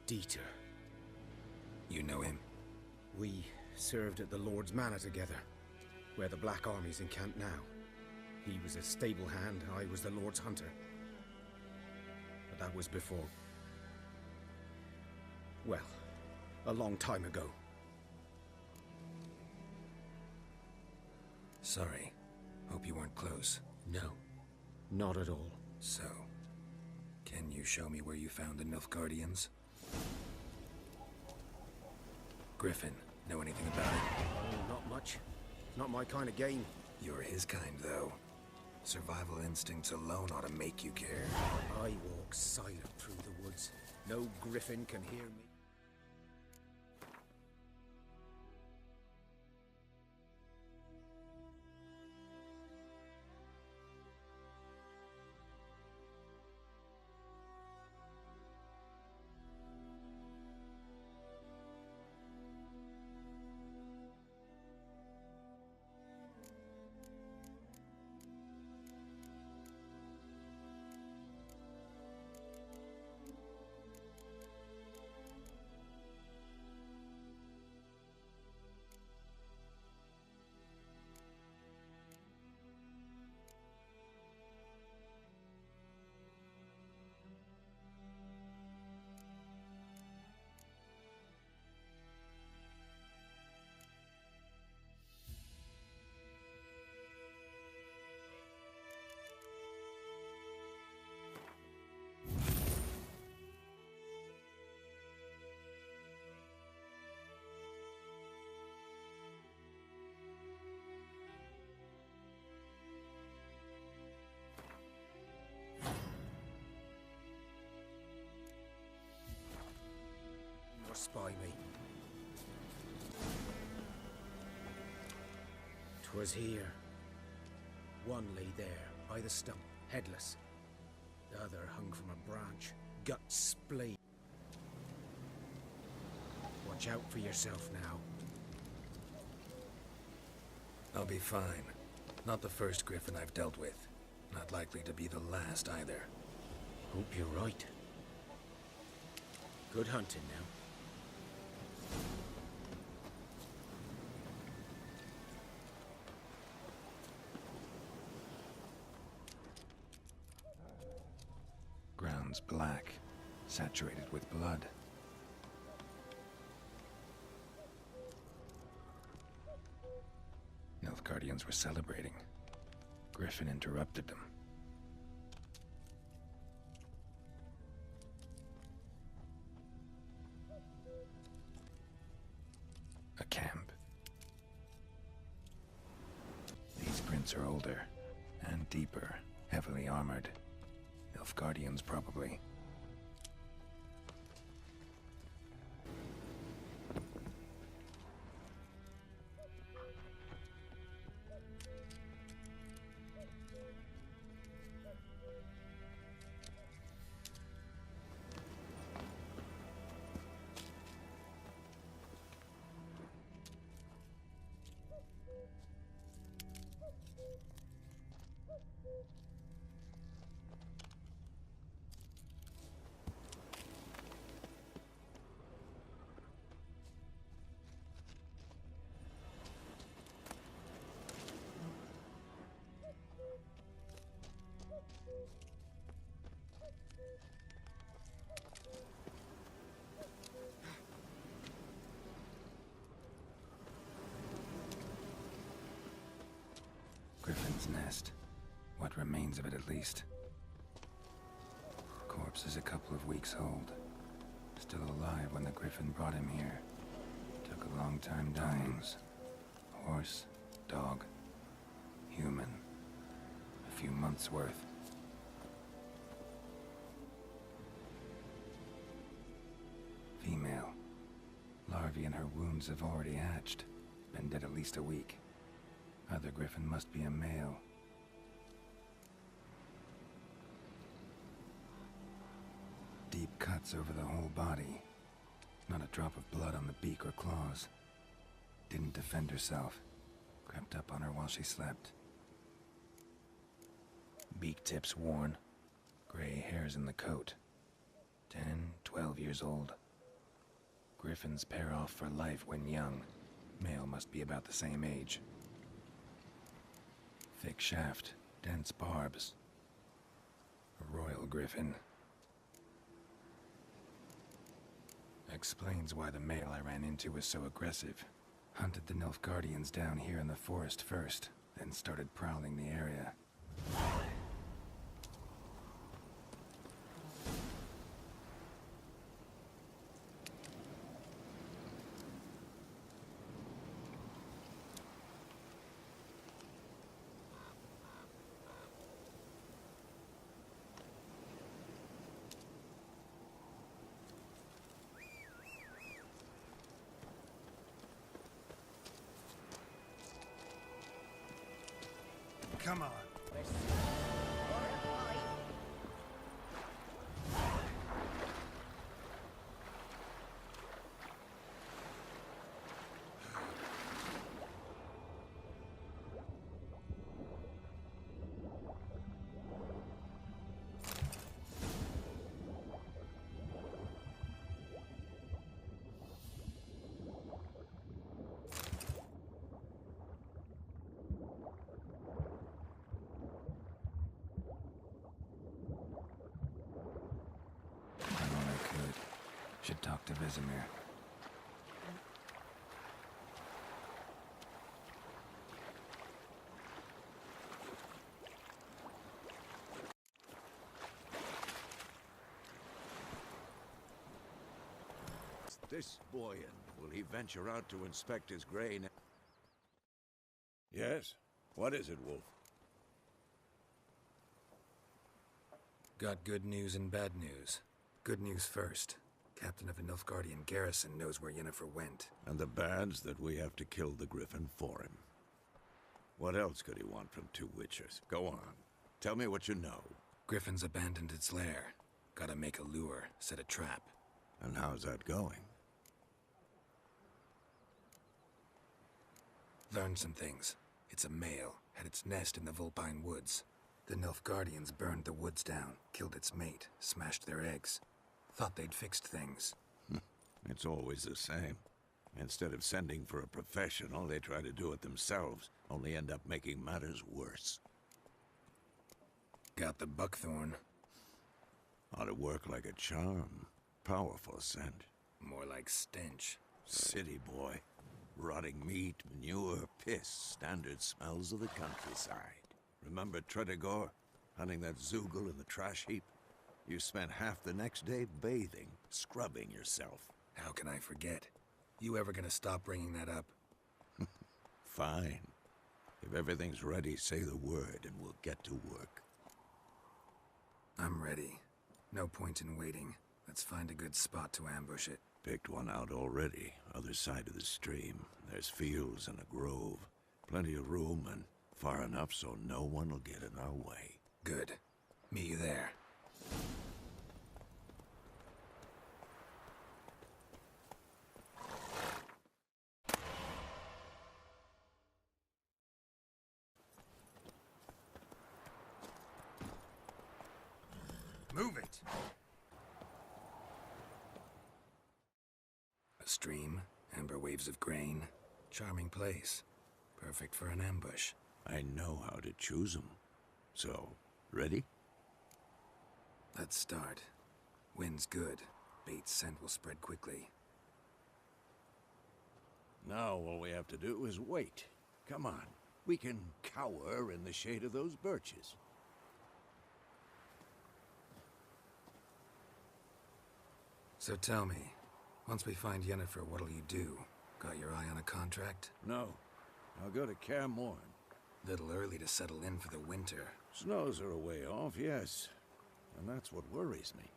Dieter. You know him? We served at the Lord's Manor together, where the Black Army's encamped now. He was a stable hand, I was the Lord's hunter. But that was before... well, a long time ago. Sorry. Hope you weren't close. No, not at all. So, can you show me where you found the Nilfgaardians? Griffin, know anything about it? Oh, not much. Not my kind of game. You're his kind, though. Survival instincts alone ought to make you care. I walk silent through the woods. No griffin can hear me. Spy me. 'Twas here. One lay there, by the stump, headless. The other hung from a branch, guts splayed. Watch out for yourself now. I'll be fine. Not the first griffin I've dealt with. Not likely to be the last either. Hope you're right. Good hunting now. Ground's black, saturated with blood. Nilfgaardians were celebrating. Griffin interrupted them. A camp. These prints are older and deeper, heavily armored. Nilfgaardians, probably. Griffin's nest. What remains of it, at least. Corpse is a couple of weeks old. Still alive when the griffin brought him here. Took a long time dying. Horse, dog, human. A few months' worth. Female. Larvae in her wounds have already hatched. Been dead at least a week. Other griffin must be a male. Deep cuts over the whole body. Not a drop of blood on the beak or claws. Didn't defend herself. Crept up on her while she slept. Beak tips worn. Gray hairs in the coat. 10, 12 years old. Griffins pair off for life when young. Male must be about the same age. Thick shaft, dense barbs. A royal griffin. Explains why the male I ran into was so aggressive. Hunted the Nilfgaardians down here in the forest first, then started prowling the area. Come on. Should talk to Vizimir. This boy, will he venture out to inspect his grain? Yes? What is it, Wolf? Got good news and bad news. Good news first. Captain of a Nilfgaardian garrison knows where Yennefer went. And the bad's that we have to kill the griffin for him. What else could he want from two witchers? Go on. Tell me what you know. Griffin's abandoned its lair. Gotta make a lure, set a trap. And how's that going? Learned some things. It's a male, had its nest in the Vulpine Woods. The Nilfgaardians burned the woods down, killed its mate, smashed their eggs. Thought they'd fixed things. It's always the same. Instead of sending for a professional, they try to do it themselves, only end up making matters worse. Got the buckthorn. Ought to work like a charm. Powerful scent. More like stench. City boy. Rotting meat, manure, piss. Standard smells of the countryside. Remember Tredegor? Hunting that Zoogle in the trash heap? You spent half the next day bathing, scrubbing yourself. How can I forget? You ever gonna stop bringing that up? Fine. If everything's ready, say the word and we'll get to work. I'm ready. No point in waiting. Let's find a good spot to ambush it. Picked one out already, other side of the stream. There's fields and a grove. Plenty of room and far enough so no one will get in our way. Good. Meet you there. Move it! A stream, amber waves of grain. Charming place. Perfect for an ambush. I know how to choose 'em. So, ready? Let's start. Wind's good. Bait's scent will spread quickly. Now all we have to do is wait. Come on. We can cower in the shade of those birches. So tell me, once we find Yennefer, what'll you do? Got your eye on a contract? No. I'll go to Kaer Morhen. Little early to settle in for the winter. Snows are a way off, yes. And that's what worries me.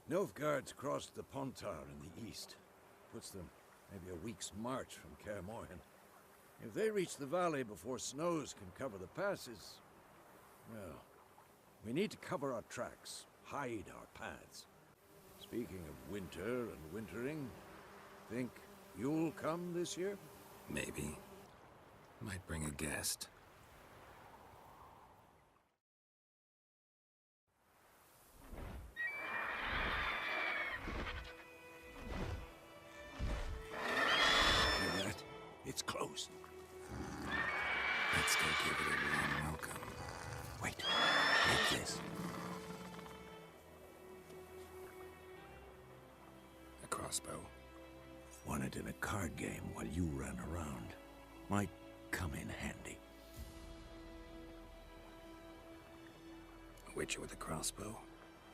Nilfgaard's crossed the Pontar in the east. Puts them maybe a week's march from Kaer Morhen. If they reach the valley before snows can cover the passes, well, we need to cover our tracks, hide our paths. Speaking of winter and wintering, think you'll come this year? Maybe. Might bring a guest. Let's go give it a warm welcome. Wait, take this. A crossbow. Won it in a card game while you ran around. Might come in handy. A witcher with a crossbow?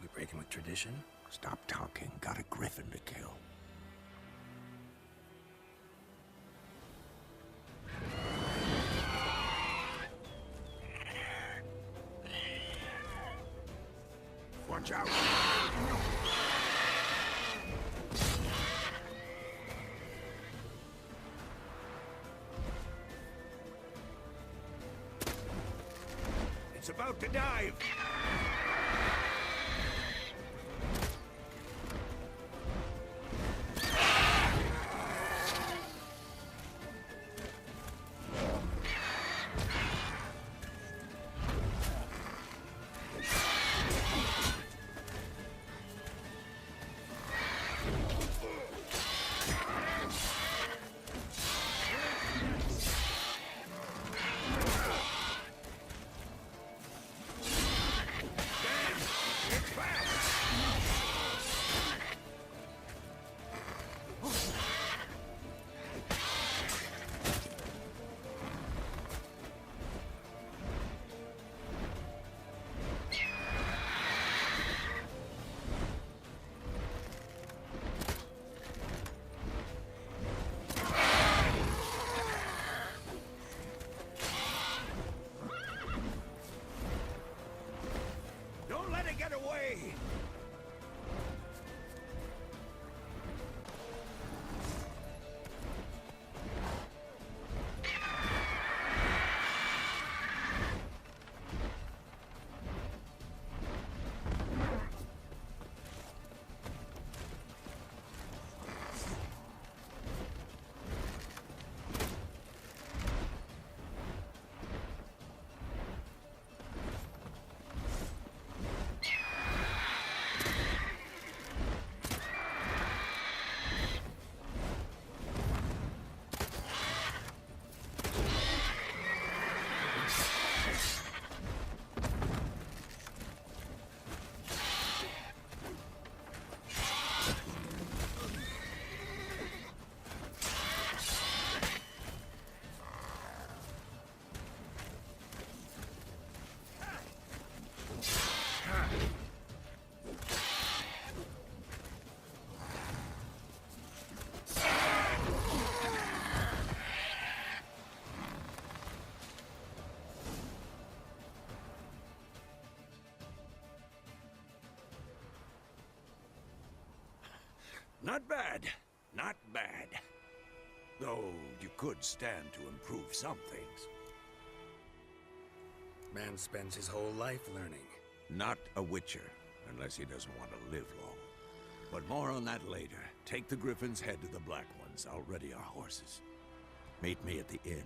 We breaking with tradition? Stop talking. Got a griffin to kill. Watch out! It's about to dive! Get away! Not bad. Not bad. Though you could stand to improve some things. Man spends his whole life learning. Not a witcher, unless he doesn't want to live long. But more on that later. Take the griffin's head to the Black Ones. I'll ready our horses. Meet me at the inn.